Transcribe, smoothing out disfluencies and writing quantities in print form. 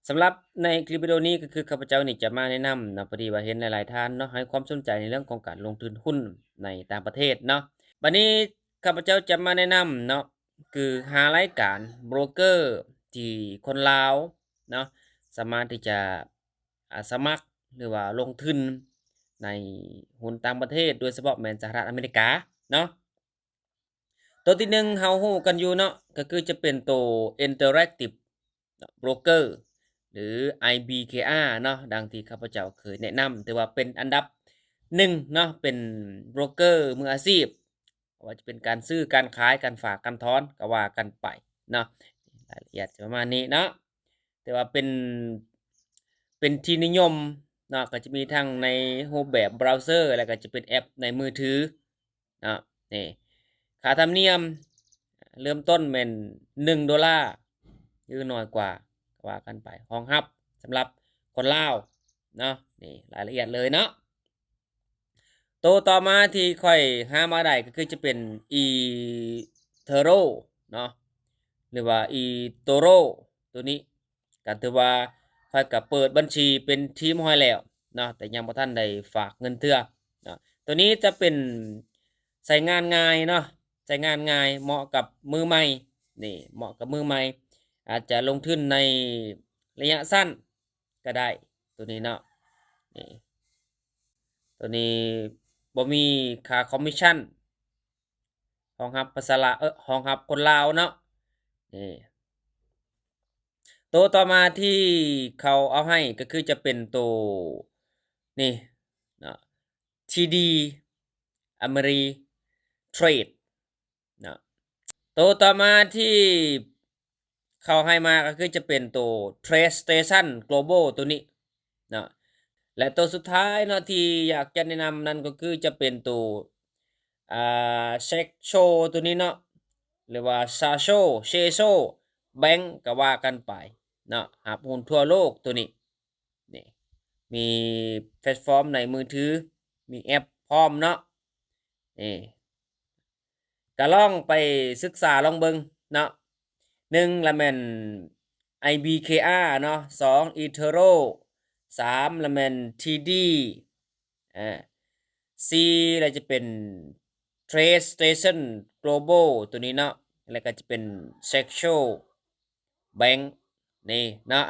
สำหรับในคลิปวิดีโอนี้ก็คือข้าพเจ้านี่จะมาแนะนำนะพอดีว่าเห็นหลายๆท่านเนาะให้ความสนใจในเรื่องของการลงทุนหุ้นในต่างประเทศเนาะวันนี้ข้าพเจ้าจะมาแนะนำเนาะคือหารายการโบรกเกอร์ที่คนลาวเนาะสามารถที่จะสมัครหรือว่าลงทุนในหุ้นต่างประเทศโดยเฉพาะแม่นสหรัฐอเมริกาเนาะตัวที่หนึ่งเฮาฮู้กันอยู่เนาะก็คือจะเป็นตัว Interactive Broker หรือ IBKR เนาะดังที่ข้าพเจ้าเคยแนะนำแต่ว่าเป็นอันดับหนึ่งเนาะเป็นโบรกเกอร์มืออาชีพว่าจะเป็นการซื้อการขายการฝากการถอนก็ว่ากันไปเนาะรายละเอียดประมาณนี้เนาะแต่ว่าเป็นที่นิยมเนาะก็จะมีทั้งในรูปแบบเบราว์เซอร์แล้วก็จะเป็นแอปในมือถือเนาะนี่ค่าธรรมเนียมเริ่มต้นเป็น$1หรือน้อยกว่าว่ากันไปรองรับสำหรับคนลาวเนาะนี่รายละเอียดเลยเนาะตัวต่อมาที่ค่อยหามาได้ก็คือจะเป็น eToro เนาะหรือว่า eToro ตัวนี้ก็ถือว่าค่อยก็เปิดบัญชีเป็นทีมห้อยแล้วเนาะแต่ยังบ่ทันได้ฝากเงินเทื่อเนาะตัวนี้จะเป็นใช้งานง่ายเนาะใช้งานง่ายเหมาะกับมือใหม่นี่เหมาะกับมือใหม่อาจจะลงทุนในระยะสั้นก็ได้ตัวนี้เนาะนี่ตัวนี้บ่มีค่าคอมมิชชั่นรองรับภาษาลาวรองรับคนลาวเนาะนี่ตัวต่อมาที่เขาเอาให้ก็คือจะเป็นตัวนี่เนาะ TD อเมริเทรดเนาะตัวต่อมาที่เขาให้มาก็คือจะเป็นตัว Trade Station Global ตัวนี้เนาะและตัวสุดท้ายเนาะที่อยากจะแนะนำนั่นก็คือจะเป็นตัวเช็คโชตัวนี้เนาะหรือว่าซาโชเชโชแบงก์ก็ว่ากันไปเนาะหาหุ้นทั่วโลกตัวนี้นี่มีแพลตฟอร์มในมือถือมีแอปพร้อมเนาะนี่ก็ลองไปศึกษาลองเบิ่งเนาะ1ละแม่น IBKR เนาะ2 eToro 3ละแม่น TD อ่า C แล้วจะเป็น Trade Station Global ตัวนี้เนาะแล้วก็จะเป็น Sexual Bank นี่เนาะ